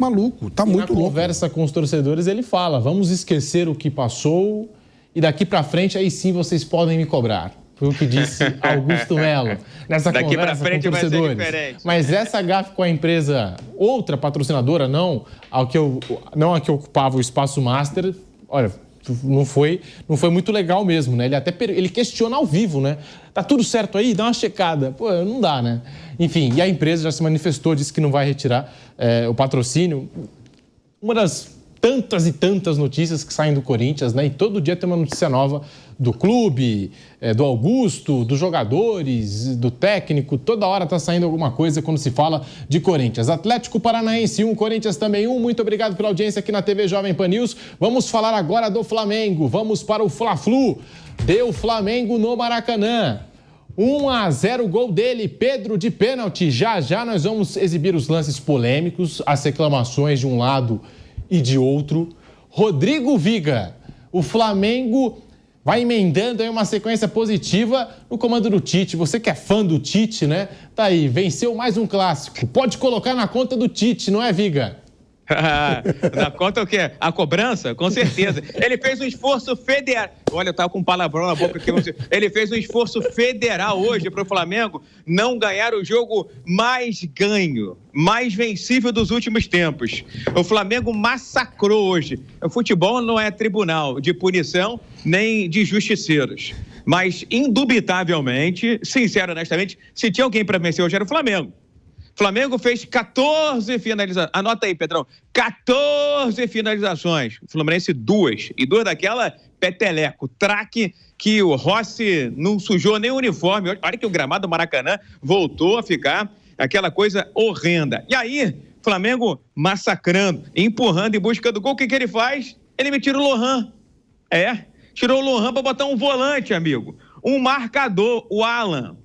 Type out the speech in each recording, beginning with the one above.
maluco, tá muito louco. Na conversa com os torcedores, ele fala, vamos esquecer o que passou e daqui pra frente, aí sim vocês podem me cobrar. Foi o que disse Augusto Melo nessa daqui conversa pra frente com torcedores. vai ser diferente. Mas essa gafe com a empresa, outra patrocinadora, não a que ocupava o espaço master, olha, não foi muito legal mesmo, né? Ele questiona ao vivo, né? Tá tudo certo aí? Dá uma checada. Pô, não dá, né? Enfim, e a empresa já se manifestou, disse que não vai retirar o patrocínio. Uma das tantas e tantas notícias que saem do Corinthians, né? E todo dia tem uma notícia nova do clube, do Augusto, dos jogadores, do técnico. Toda hora tá saindo alguma coisa quando se fala de Corinthians. Atlético Paranaense 1, Corinthians também 1. Muito obrigado pela audiência aqui na TV Jovem Pan News. Vamos falar agora do Flamengo. Vamos para o Fla-Flu. Deu Flamengo no Maracanã. 1-0, gol dele, Pedro de pênalti. Já nós vamos exibir os lances polêmicos, as reclamações de um lado e de outro. Rodrigo Viga, o Flamengo vai emendando aí uma sequência positiva no comando do Tite. Você que é fã do Tite, né? Tá aí, venceu mais um clássico. Pode colocar na conta do Tite, não é, Viga? Na conta o quê? A cobrança? Com certeza. Ele fez um esforço federal. Olha, eu tava com um palavrão na boca aqui. Ele fez um esforço federal hoje para o Flamengo não ganhar o jogo mais ganho, mais vencível dos últimos tempos. O Flamengo massacrou hoje. O futebol não é tribunal de punição nem de justiceiros. Mas, indubitavelmente, sincero, honestamente, se tinha alguém para vencer hoje era o Flamengo. Flamengo fez 14 finalizações. Anota aí, Pedrão. 14 finalizações. O Fluminense 2. E 2 daquela, peteleco. Traque que o Rossi não sujou nem o uniforme. Olha que o gramado do Maracanã voltou a ficar aquela coisa horrenda. E aí, Flamengo massacrando, empurrando em busca do gol. O que ele faz? Ele me tira o Lohan. Tirou o Lohan para botar um volante, amigo. Um marcador, o Alan.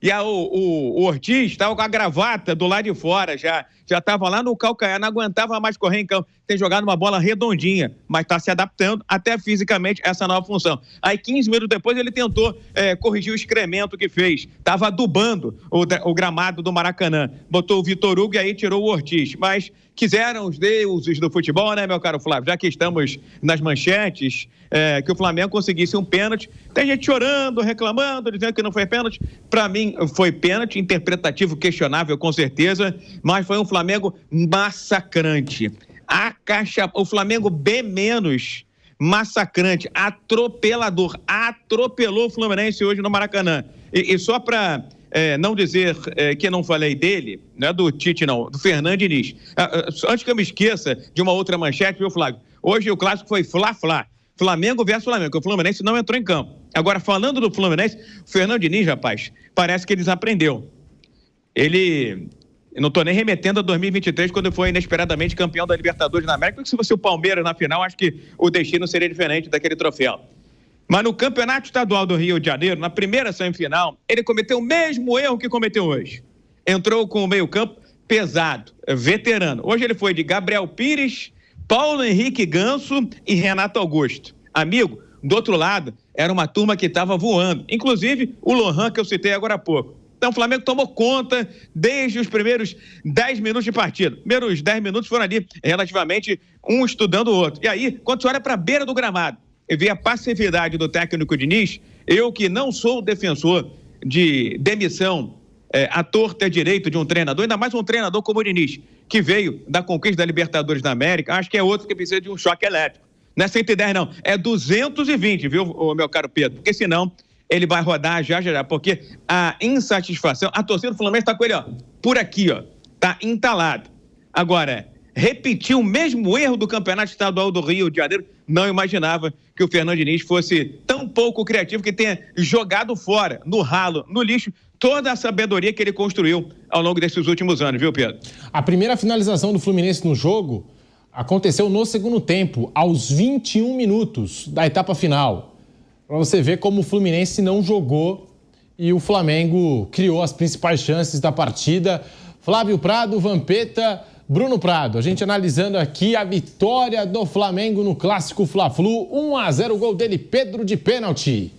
E o Ortiz estava com a gravata do lado de fora, já estava lá no calcanhar, não aguentava mais correr em campo. Tem jogado uma bola redondinha, mas está se adaptando até fisicamente a essa nova função. Aí 15 minutos depois ele tentou corrigir o excremento que fez. Estava adubando o gramado do Maracanã. Botou o Vitor Hugo e aí tirou o Ortiz. Mas quiseram os deuses do futebol, né, meu caro Flávio? Já que estamos nas manchetes, que o Flamengo conseguisse um pênalti. Tem gente chorando, reclamando, dizendo que não foi pênalti. Para mim, foi pênalti, interpretativo, questionável, com certeza, mas foi um Flamengo massacrante. O Flamengo B-, massacrante, atropelador, atropelou o Fluminense hoje no Maracanã. E só para não dizer que não falei dele, não é do Tite não, do Fernando Diniz. Antes que eu me esqueça de uma outra manchete, viu, Flávio? Hoje o clássico foi Fla-Fla. Flamengo versus Flamengo, porque o Fluminense não entrou em campo. Agora, falando do Fluminense, o Fernando Diniz, rapaz, parece que ele desaprendeu. Eu não estou nem remetendo a 2023, quando foi inesperadamente campeão da Libertadores na América, porque se fosse o Palmeiras na final, acho que o destino seria diferente daquele troféu. Mas no Campeonato Estadual do Rio de Janeiro, na primeira semifinal, ele cometeu o mesmo erro que cometeu hoje. Entrou com o meio-campo pesado, veterano. Hoje ele foi de Gabriel Pires, Paulo Henrique Ganso e Renato Augusto. Amigo, do outro lado, era uma turma que estava voando. Inclusive, o Lohan, que eu citei agora há pouco. Então, o Flamengo tomou conta desde os primeiros 10 minutos de partida. Primeiros 10 minutos foram ali, relativamente, um estudando o outro. E aí, quando você olha para a beira do gramado e vê a passividade do técnico Diniz, eu que não sou defensor de demissão à torta e direito de um treinador, ainda mais um treinador como o Diniz, que veio da conquista da Libertadores da América, acho que é outro que precisa de um choque elétrico. Não é 110 não, é 220, viu, meu caro Pedro? Porque senão ele vai rodar já, porque a insatisfação, a torcida do Flamengo está com ele, por aqui, tá entalado. Agora, repetir o mesmo erro do Campeonato Estadual do Rio de Janeiro, não imaginava que o Fernando Diniz fosse tão pouco criativo, que tenha jogado fora, no ralo, no lixo, toda a sabedoria que ele construiu ao longo desses últimos anos, viu, Pedro? A primeira finalização do Fluminense no jogo aconteceu no segundo tempo, aos 21 minutos da etapa final. Para você ver como o Fluminense não jogou e o Flamengo criou as principais chances da partida. Flávio Prado, Vampeta, Bruno Prado. A gente analisando aqui a vitória do Flamengo no clássico Fla-Flu. 1-0, o gol dele, Pedro de pênalti.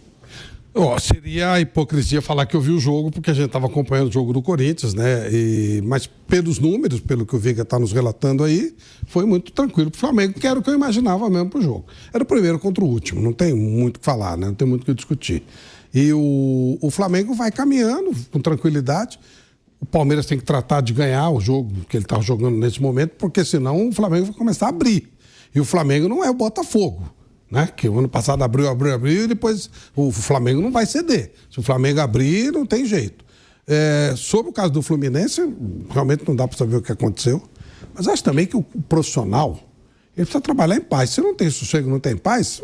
Seria a hipocrisia falar que eu vi o jogo, porque a gente estava acompanhando o jogo do Corinthians, né? Mas pelos números, pelo que o Viga está nos relatando aí, foi muito tranquilo para o Flamengo, que era o que eu imaginava mesmo para o jogo. Era o primeiro contra o último, não tem muito o que falar, né? Não tem muito o que discutir. E o Flamengo vai caminhando com tranquilidade. O Palmeiras tem que tratar de ganhar o jogo que ele está jogando nesse momento, porque senão o Flamengo vai começar a abrir. E o Flamengo não é o Botafogo, né? Que o ano passado abriu e depois o Flamengo não vai ceder. Se o Flamengo abrir, não tem jeito. Sobre o caso do Fluminense, realmente não dá para saber o que aconteceu, mas acho também que o profissional, ele precisa trabalhar em paz. Se não tem sossego, não tem paz,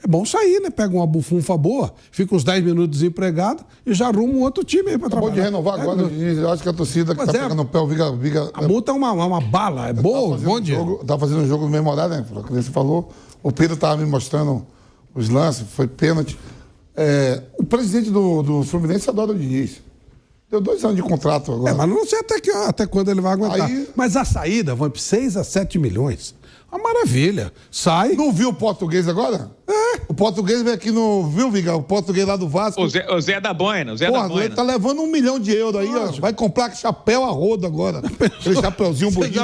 é bom sair, né? Pega uma bufunfa boa, fica uns 10 minutos desempregado e já arruma um outro time aí para trabalhar. Pode renovar agora, eu acho que a torcida que está pegando no pé, o Viga... A multa é uma bala, é boa, bom dia. Tá fazendo um jogo no mesmo horário, né? O que você falou, o Pedro estava me mostrando os lances, foi pênalti. O presidente do Fluminense adora o Diniz. Deu 2 anos de contrato agora. Mas não sei até quando ele vai aguentar. Mas a saída vai para 6 a 7 milhões. Uma maravilha. Sai. Não viu o português agora? O português veio aqui no... Viu, Viga? O português lá do Vasco. O Zé da Boina. Ele tá levando 1 milhão de euros aí, ó. Vai comprar chapéu a rodo agora. Aquele chapéuzinho bonito.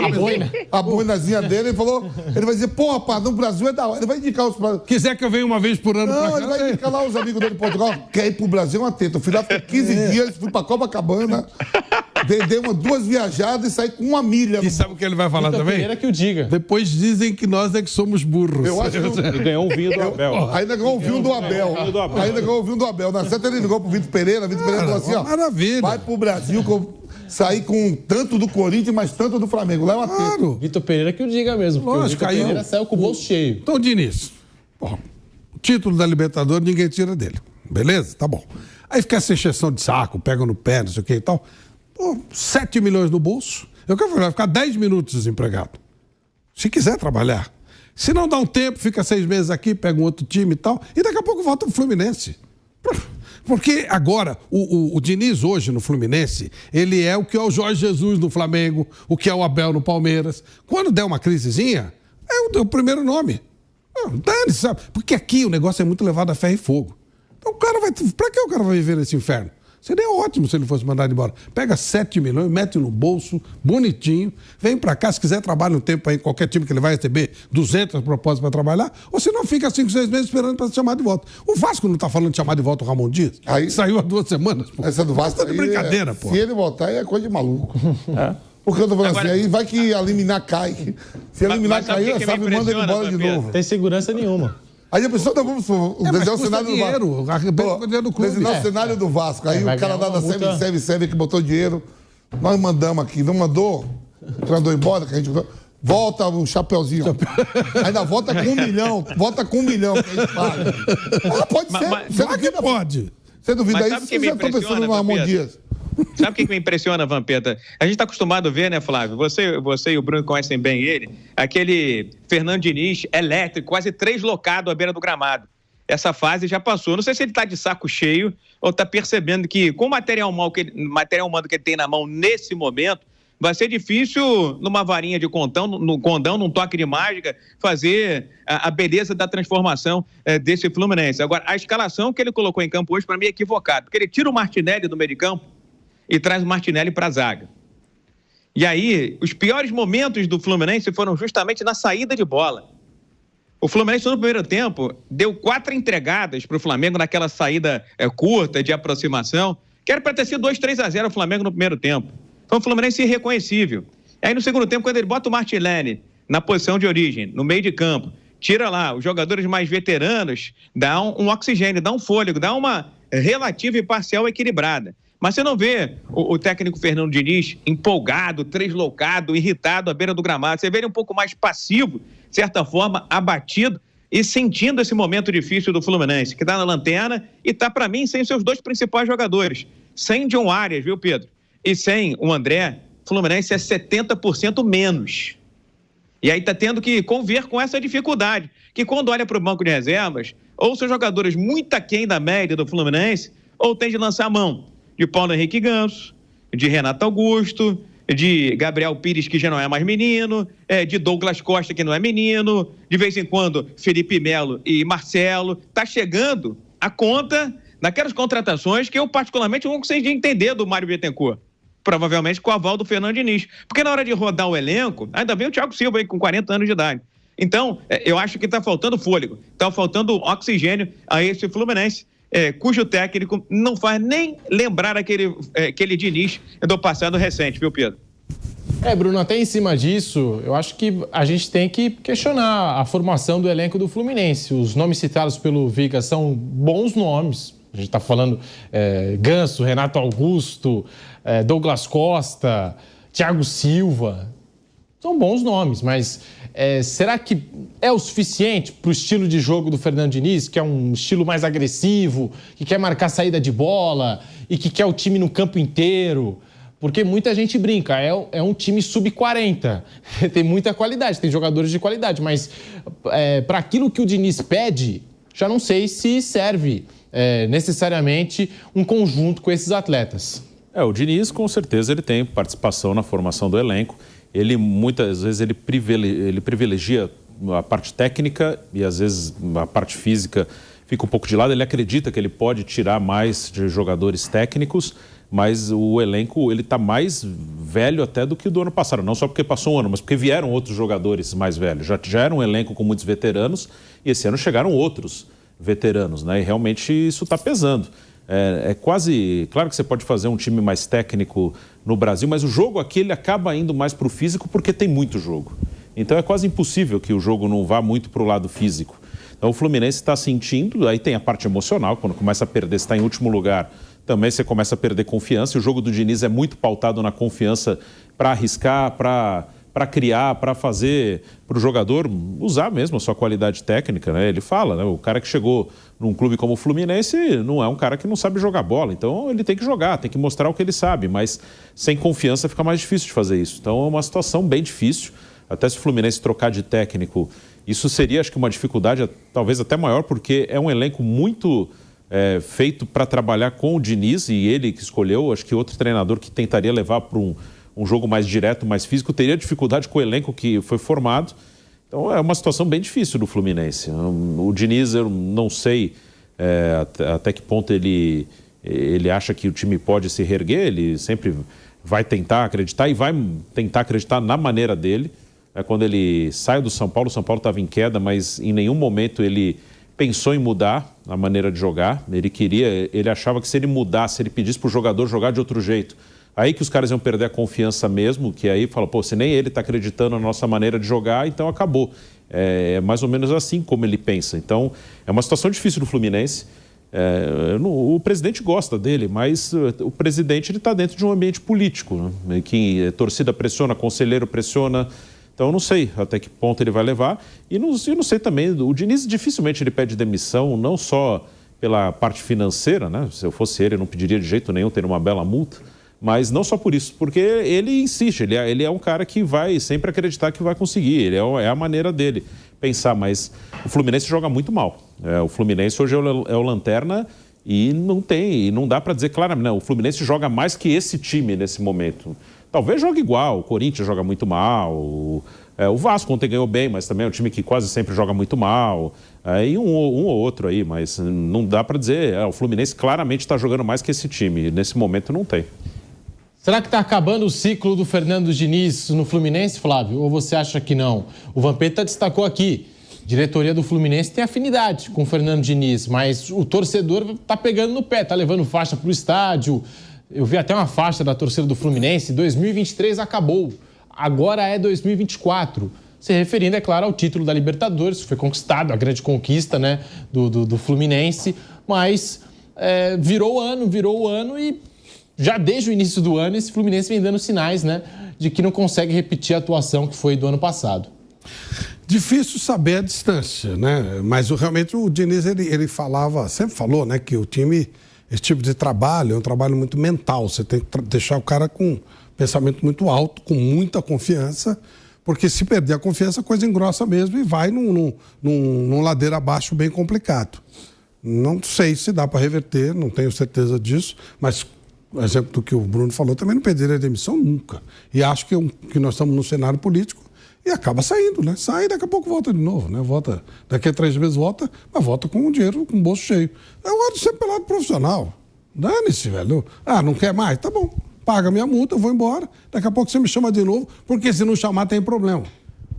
A boinazinha dele. Ele falou... Ele vai dizer, rapaz, no Brasil é da hora. Ele vai indicar os... Quiser que eu venha uma vez por ano pra cá. Não, ele vai indicar lá os amigos dele de Portugal. Quer ir pro Brasil, uma teta. Eu fui lá por 15 dias, fui pra Copacabana. Dei 2 viajadas e saí com 1 milha. E sabe o que ele vai falar também? Pereira que o diga. Depois dizem que nós é que somos burros. Eu acho que Ele ganhou um vinho do Abel. Ainda ganhou o vinho do Abel. Ainda ganhou o vinho do Abel. Na certa ele ligou pro Vitor Pereira. Vitor Pereira falou assim, ó. Maravilha. Vai pro Brasil sair com tanto do Corinthians, mas tanto do Flamengo. Leva Claro. Vitor Pereira que o diga mesmo. Porque Lógico, o Vitor Pereira saiu com o bolso cheio. Então, Diniz, o título da Libertadores ninguém tira dele. Beleza? Tá bom. Aí fica essa encheção de saco, pega no pé, não sei o que e tal. 7 milhões no bolso. Eu quero vai ficar 10 minutos desempregado. Se quiser trabalhar. Se não dá um tempo, fica 6 meses aqui, pega um outro time e tal. E daqui a pouco volta pro Fluminense. Porque agora, o Diniz hoje no Fluminense, ele é o que é o Jorge Jesus no Flamengo, o que é o Abel no Palmeiras. Quando der uma crisezinha, é o primeiro nome. Dane-se, sabe? Porque aqui o negócio é muito levado a ferro e fogo. Então o cara vai... Pra que o cara vai viver nesse inferno? Seria ótimo se ele fosse mandado embora. Pega 7 milhões, mete no bolso, bonitinho, vem pra cá, se quiser trabalha um tempo aí em qualquer time que ele vai receber 200 propostas pra trabalhar, ou se não fica 5, 6 meses esperando pra ser chamado de volta. O Vasco não tá falando de chamar de volta o Ramon Dias? Aí, saiu há 2 semanas, pô. Essa do Vasco tá de brincadeira, pô. Se ele voltar, é coisa de maluco. Porque eu tô falando agora, assim, aí vai que eliminar cai. Se eliminar cair, sabe, manda ele embora de novo. Tem segurança nenhuma. Aí a pessoa desenhar o cenário dinheiro, do Vasco. Desenhar o cenário do Vasco. Aí o cara da Serve que botou dinheiro. Nós mandamos aqui. Não mandou? O treinador embora, que a gente... Volta o chapeuzinho. Ainda volta com 1 milhão. Volta com 1 milhão que a gente paga. Pode ser. Claro que pode. Você duvida isso? Você já está pensando no Ramon Dias. Sabe o que me impressiona, Vampeta? A gente está acostumado a ver, né, Flávio? Você e o Bruno conhecem bem ele. Aquele Fernando Diniz elétrico, quase 3 locado à beira do gramado. Essa fase já passou. Não sei se ele está de saco cheio ou está percebendo que, com o material humano que ele tem na mão nesse momento, vai ser difícil, numa varinha de condão, num toque de mágica, fazer a beleza da transformação desse Fluminense. Agora, a escalação que ele colocou em campo hoje, para mim, é equivocada. Porque ele tira o Martinelli do meio de campo e traz o Martinelli para a zaga. E aí, os piores momentos do Fluminense foram justamente na saída de bola. O Fluminense, no primeiro tempo, deu 4 entregadas para o Flamengo naquela saída curta de aproximação, que era para ter sido 2-3-0 o Flamengo no primeiro tempo. Foi um Fluminense irreconhecível. E aí, no segundo tempo, quando ele bota o Martinelli na posição de origem, no meio de campo, tira lá os jogadores mais veteranos, dá um oxigênio, dá um fôlego, dá uma relativa e parcial equilibrada. Mas você não vê o técnico Fernando Diniz empolgado, tresloucado, irritado à beira do gramado. Você vê ele um pouco mais passivo, de certa forma, abatido e sentindo esse momento difícil do Fluminense, que está na lanterna e está, para mim, sem seus 2 principais jogadores. Sem John Arias, viu, Pedro? E sem o André, o Fluminense é 70% menos. E aí está tendo que conviver com essa dificuldade, que quando olha para o banco de reservas, ou são jogadores muito aquém da média do Fluminense, ou tem de lançar a mão de Paulo Henrique Ganso, de Renato Augusto, de Gabriel Pires, que já não é mais menino, de Douglas Costa, que não é menino, de vez em quando Felipe Melo e Marcelo. Está chegando a conta daquelas contratações que eu particularmente não consegui entender do Mário Bittencourt. Provavelmente com o aval do Fernando Diniz. Porque na hora de rodar o elenco, ainda vem o Thiago Silva aí com 40 anos de idade. Então, eu acho que está faltando fôlego, está faltando oxigênio a esse Fluminense, cujo técnico não faz nem lembrar aquele Diniz do passado recente, viu, Pedro? Bruno, até em cima disso, eu acho que a gente tem que questionar a formação do elenco do Fluminense. Os nomes citados pelo Viga são bons nomes. A gente está falando Ganso, Renato Augusto, Douglas Costa, Thiago Silva. São bons nomes, mas será que é o suficiente para o estilo de jogo do Fernando Diniz, que é um estilo mais agressivo, que quer marcar saída de bola e que quer o time no campo inteiro? Porque muita gente brinca, é um time sub-40, tem muita qualidade, tem jogadores de qualidade, mas para aquilo que o Diniz pede, já não sei se serve necessariamente um conjunto com esses atletas. O Diniz, com certeza, ele tem participação na formação do elenco. Ele, muitas vezes, ele privilegia a parte técnica e, às vezes, a parte física fica um pouco de lado. Ele acredita que ele pode tirar mais de jogadores técnicos, mas o elenco ele está mais velho até do que o do ano passado. Não só porque passou um ano, mas porque vieram outros jogadores mais velhos. Já era um elenco com muitos veteranos e esse ano chegaram outros veteranos, né? E realmente isso está pesando. É quase... Claro que você pode fazer um time mais técnico no Brasil, mas o jogo aqui ele acaba indo mais para o físico porque tem muito jogo. Então é quase impossível que o jogo não vá muito para o lado físico. Então o Fluminense está sentindo, aí tem a parte emocional, quando começa a perder, você está em último lugar, também você começa a perder confiança. E o jogo do Diniz é muito pautado na confiança para arriscar, para criar, para fazer, para o jogador usar mesmo a sua qualidade técnica, né? Ele fala, né? O cara que chegou num clube como o Fluminense não é um cara que não sabe jogar bola, então ele tem que jogar, tem que mostrar o que ele sabe, mas sem confiança fica mais difícil de fazer isso. Então é uma situação bem difícil, até se o Fluminense trocar de técnico, isso seria, acho que uma dificuldade talvez até maior, porque é um elenco muito feito para trabalhar com o Diniz, e ele que escolheu, acho que outro treinador que tentaria levar para um jogo mais direto, mais físico, teria dificuldade com o elenco que foi formado. Então é uma situação bem difícil do Fluminense. O Diniz, eu não sei até que ponto ele acha que o time pode se reerguer, ele sempre vai tentar acreditar e vai tentar acreditar na maneira dele. Quando ele saiu do São Paulo, o São Paulo estava em queda, mas em nenhum momento ele pensou em mudar a maneira de jogar. Ele achava que se ele mudasse, se ele pedisse para o jogador jogar de outro jeito, aí que os caras iam perder a confiança mesmo, que aí fala, se nem ele está acreditando na nossa maneira de jogar, então acabou. É mais ou menos assim como ele pensa. Então, é uma situação difícil do Fluminense. O presidente gosta dele, mas o presidente está dentro de um ambiente político, né? Que a torcida pressiona, conselheiro pressiona. Então, eu não sei até que ponto ele vai levar. E não sei também, o Diniz dificilmente ele pede demissão, não só pela parte financeira, né? Se eu fosse ele, eu não pediria de jeito nenhum ter uma bela multa. Mas não só por isso, porque ele insiste, ele é um cara que vai sempre acreditar que vai conseguir, é a maneira dele pensar, mas o Fluminense joga muito mal. O Fluminense hoje é o lanterna e não dá para dizer claramente, não, o Fluminense joga mais que esse time nesse momento. Talvez jogue igual, o Corinthians joga muito mal, o Vasco ontem ganhou bem, mas também é um time que quase sempre joga muito mal, e um ou outro aí, mas não dá para dizer, o Fluminense claramente está jogando mais que esse time, nesse momento não tem. Será que está acabando o ciclo do Fernando Diniz no Fluminense, Flávio? Ou você acha que não? O Vampeta destacou aqui, diretoria do Fluminense tem afinidade com o Fernando Diniz, mas o torcedor está pegando no pé, está levando faixa para o estádio. Eu vi até uma faixa da torcida do Fluminense, 2023 acabou, agora é 2024. Se referindo, é claro, ao título da Libertadores, que foi conquistado, a grande conquista, né, do Fluminense, mas virou o ano e já desde o início do ano esse Fluminense vem dando sinais, né, de que não consegue repetir a atuação que foi do ano passado. Difícil saber a distância, né? Mas realmente o Diniz, ele sempre falou, né, que o time, esse tipo de trabalho é um trabalho muito mental. Você tem que deixar o cara com pensamento muito alto, com muita confiança, porque se perder a confiança, a coisa engrossa mesmo e vai num ladeira abaixo bem complicado. Não sei se dá para reverter, não tenho certeza disso, mas o exemplo do que o Bruno falou, também não perderia a demissão nunca. E acho que nós estamos num cenário político E acaba saindo, né? Sai e daqui a pouco volta de novo, né? Volta, daqui a 3 meses volta, mas volta com o dinheiro, com o bolso cheio. Eu gosto sempre pelo lado profissional. Dane-se, velho. Ah, não quer mais? Tá bom. Paga minha multa, eu vou embora. Daqui a pouco você me chama de novo, porque se não chamar tem problema.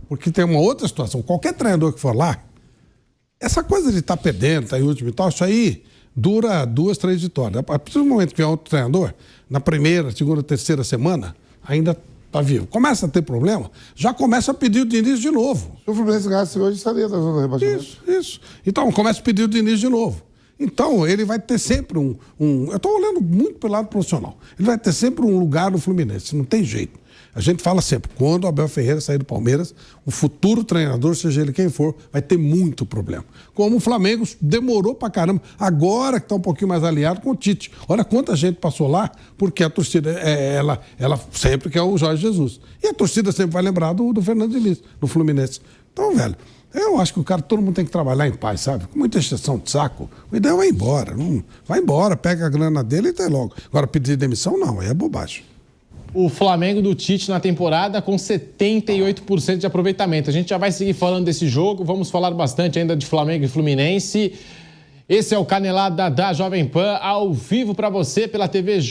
Porque tem uma outra situação. Qualquer treinador que for lá, essa coisa de estar perdendo, estar em último e tal, isso aí dura 2, 3 vitórias. A partir do momento que vem outro treinador, na primeira, segunda, terceira semana, ainda tá vivo. Começa a ter problema, já começa a pedir o Diniz de novo. Se o Fluminense ganhasse hoje, estaria na zona do rebaixamento. Isso. Então, começa a pedir o Diniz de novo. Então, ele vai ter sempre eu estou olhando muito pelo lado profissional. Ele vai ter sempre um lugar no Fluminense, não tem jeito. A gente fala sempre, quando o Abel Ferreira sair do Palmeiras, o futuro treinador, seja ele quem for, vai ter muito problema. Como o Flamengo demorou pra caramba, agora que está um pouquinho mais aliado com o Tite. Olha quanta gente passou lá, porque a torcida, ela sempre quer o Jorge Jesus. E a torcida sempre vai lembrar do Fernando Diniz, do Fluminense. Então, velho, eu acho que todo mundo tem que trabalhar em paz, sabe? Com muita exceção de saco. O ideal é ir embora. Vai embora, pega a grana dele e tá logo. Agora, pedir demissão, não, aí é bobagem. O Flamengo do Tite na temporada com 78% de aproveitamento. A gente já vai seguir falando desse jogo, vamos falar bastante ainda de Flamengo e Fluminense. Esse é o Canelada da Jovem Pan, ao vivo para você pela TV